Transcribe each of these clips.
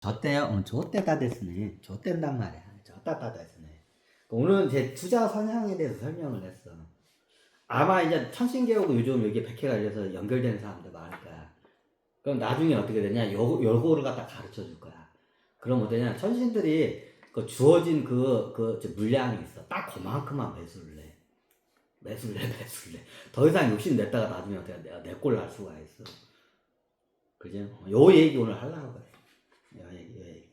저때요? 저때다 됐으네. 저땐단 말이야. 저때다 됐으네. 오늘은 제 투자 성향에 대해서 설명을 했어. 아마 이제 천신계하고 요즘 여기 백회가 이래서 연결되는 사람들 많을 거야. 그럼 나중에 어떻게 되냐? 요거를 갖다 가르쳐 줄 거야. 그럼 어떠냐? 천신들이 그 주어진 물량이 있어. 딱 그만큼만 매수를 해. 매수를 해. 더 이상 욕심 냈다가 나중에 어떻게 내 꼴 날 수가 있어. 그죠? 요 얘기 오늘 하려고 그래. 요 얘기.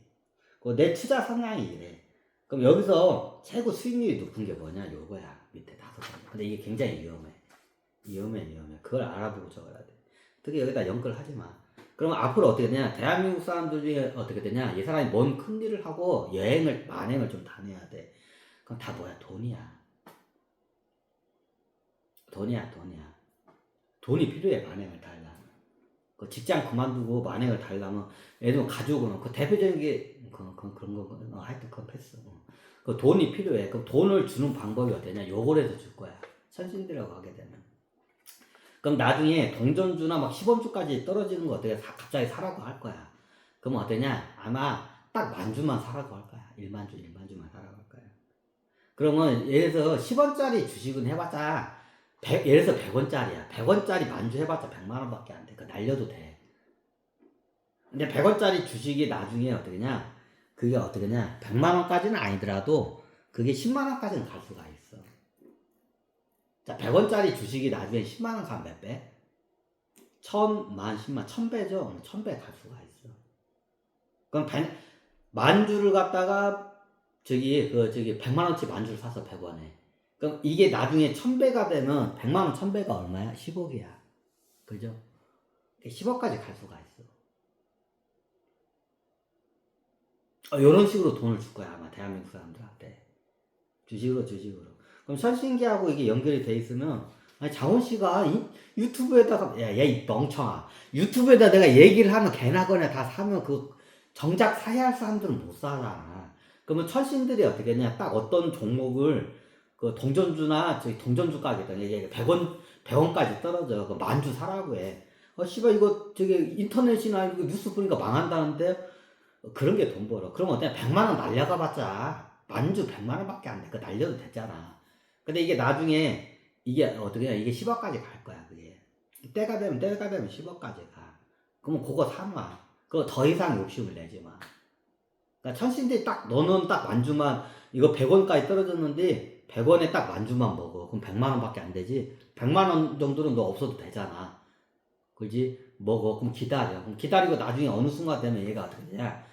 내 투자 성향이 이래. 그럼 여기서 최고 수익률이 높은 게 뭐냐? 요거야. 밑에 5번. 근데 이게 굉장히 위험해. 위험해. 그걸 알아보고 적어야 돼. 특히 여기다 연결하지 마. 그럼 앞으로 어떻게 되냐? 대한민국 사람들 중에 어떻게 되냐? 이 사람이 뭔 큰 일을 하고 만행을 좀 다녀야 돼. 그럼 다 뭐야? 돈이야. 돈이 필요해, 만행을 달라면. 그 직장 그만두고 만행을 달라면, 예를 들면 가족은, 그 대표적인 게, 그런 거, 하여튼 그건 패스. 그 돈이 필요해. 그럼 돈을 주는 방법이 어떠냐? 요걸 해서 줄 거야. 천신들하고 하게 되면. 그럼 나중에 동전주나 막 10원주까지 떨어지는 거 어떻게 갑자기 사라고 할 거야. 그럼 어떠냐? 아마 딱 만주만 사라고 할 거야. 1만주만 사라고 할 거야. 그러면 예를 들어서 10원짜리 주식은 해봤자 예를 들어서 100원짜리야. 100원짜리 만주 해봤자 100만원 밖에 안 돼. 그거 날려도 돼. 근데 100원짜리 주식이 나중에 어떻게냐? 그게 어떻게냐? 100만원까지는 아니더라도 그게 10만원까지는 갈 수가 있어. 자, 100원짜리 주식이 나중에 10만원 가면 몇 배? 1000만, 10만, 1000배죠? 1000배 갈 수가 있어. 그럼 만주를 갖다가 100만원치 만주를 사서 100원에. 그럼 이게 나중에 1000배가 되면 100만원 1000배가 얼마야? 10억이야. 그죠? 10억까지 갈 수가 있어. 이런 식으로 돈을 줄 거야, 아마 대한민국 사람들한테. 주식으로. 그럼 천신기하고 이게 연결이 돼 있으면, 아니, 장원 씨가 유튜브에다가, 야, 이 멍청아. 유튜브에다 내가 얘기를 하면 개나거나 다 사면 정작 사야 할 사람들은 못 사잖아. 그러면 천신들이 어떻게 했냐, 딱 어떤 종목을, 동전주나, 동전주 가게다. 100원까지 떨어져. 만주 사라고 해. 씨발, 이거, 인터넷이나 이거 뉴스 보니까 망한다는데, 그런 게 돈 벌어. 그럼 어때? 100만원 날려가 봤자, 만주 100만원 밖에 안 돼. 그거 날려도 됐잖아. 근데 이게 나중에, 이게 어떻게 해? 이게 10억까지 갈 거야, 그게. 때가 되면 10억까지 가. 그러면 그거 사놔. 그거 더 이상 욕심을 내지 마. 그러니까 천신들이 너는 딱 만주만, 이거 100원까지 떨어졌는데, 100원에 딱 만주만 먹어. 그럼 100만원 밖에 안 되지? 100만원 정도는 너 없어도 되잖아. 그지? 먹어. 그럼 기다려. 그럼 기다리고 나중에 어느 순간 되면 얘가 어떻게 되냐?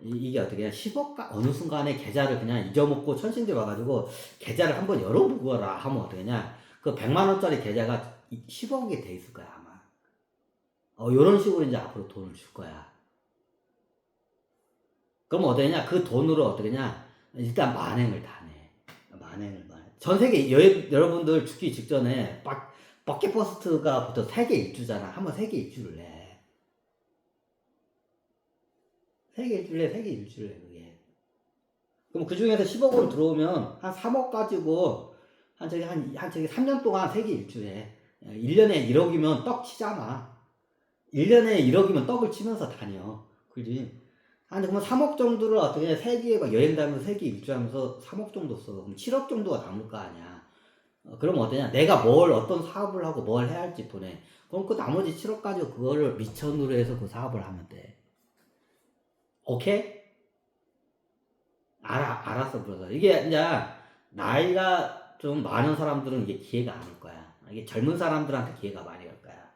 이게 어떻게 해? 10억, 어느 순간에 계좌를 그냥 잊어먹고 천신들 와가지고 계좌를 한번 열어보거라 하면 어떻게 하냐? 그 100만원짜리 계좌가 10억이 돼 있을 거야, 아마. 요런 식으로 이제 앞으로 돈을 줄 거야. 그럼 어떻게 하냐? 그 돈으로 어떻게 하냐? 일단 만행을 다 내. 전 세계 여러분들 죽기 직전에 버킷버스트가 보통 세계 일주잖아. 한번 세계 일주를 내. 세계 일주를 해, 그게. 그럼 그 중에서 10억 원 들어오면 한 3억 가지고 한 3년 동안 세계 일주해. 1년에 1억이면 떡 치잖아. 1년에 1억이면 떡을 치면서 다녀. 그지? 그러면 3억 정도를 어떻게 세계에 여행 다니면서 세계 일주하면서 3억 정도 써. 그럼 7억 정도가 남을 거 아니야. 그럼 어떠냐? 내가 어떤 사업을 하고 뭘 해야 할지 보내. 그럼 그 나머지 7억 가지고 그거를 미천으로 해서 그 사업을 하면 돼. 오케이? 알았어, 브로더. 이게 이제 나이가 좀 많은 사람들은 이게 기회가 안 올 거야. 이게 젊은 사람들한테 기회가 많이 올 거야.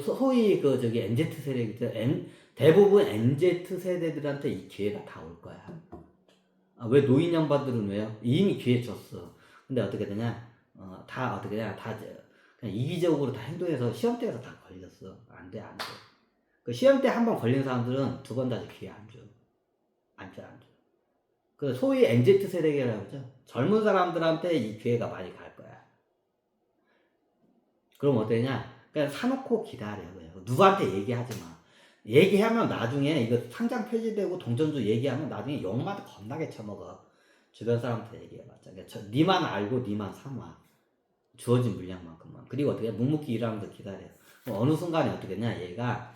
소위 MZ 세대, 대부분 MZ 세대들한테 이 기회가 다 올 거야. 왜 노인 양반들은 왜요? 이미 기회 줬어. 근데 어떻게 되냐? 다 어떻게 되냐? 다 그냥 이기적으로 다 행동해서 시험대에서 다 걸렸어. 안 돼. 그 시험대 한 번 걸린 사람들은 두 번 다시 기회 안 줘. 안 줘. 그 소위 MZ 세대라고 하죠. 젊은 사람들한테 이 기회가 많이 갈 거야. 그럼 어떠냐? 그냥 사놓고 기다려. 누구한테 얘기하지 마. 얘기하면 나중에 이거 상장 폐지되고 동전주 얘기하면 나중에 욕만 겁나게 쳐먹어. 주변 사람한테 얘기해봤자. 그러니까 니만 알고 니만 삼아. 주어진 물량만큼만. 그리고 어떻게 묵묵히 일하면서 기다려. 어느 순간에 어떻게 했냐? 얘가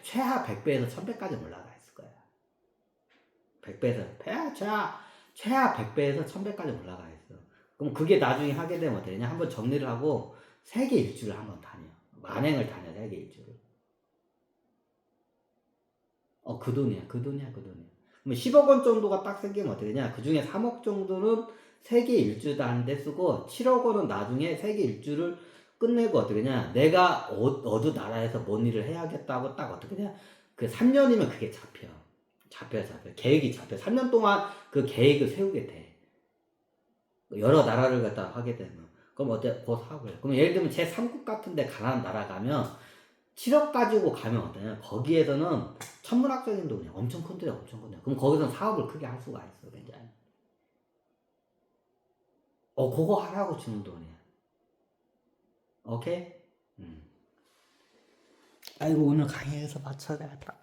최하 100배에서 1000배까지 올라가 있을 거야. 100배에서 최하 100배에서 1000배까지 올라가 있어. 그럼 그게 나중에 하게 되면 어떻게 되냐? 한번 정리를 하고 세계 일주를 한번 다녀. 만행을 다녀, 세계 일주를. 그 돈이야. 그럼 10억 원 정도가 딱 생기면 어떻게 되냐? 그 중에 3억 정도는 세계 일주단데 쓰고 7억 원은 나중에 세계 일주를 끝내고 어떻게 되냐? 내가 어느 나라에서 뭔 일을 해야겠다고 딱 어떻게 되냐? 그 3년이면 그게 잡혀. 계획이 잡혀. 3년 동안 그 계획을 세우게 돼. 여러 나라를 갖다 하게 되면. 그럼 어때? 곧 하고. 그럼 예를 들면 제3국 같은 데 가는 나라 가면 7억 가지고 가면 어떠냐? 거기에서는 천문학적인 돈이야. 엄청 큰 돈이야, 엄청 큰 돈. 그럼 거기서 사업을 크게 할 수가 있어, 굉장히. 그거 하라고 주는 돈이야. 오케이? 아이고, 오늘 강의에서 맞춰야 되겠다.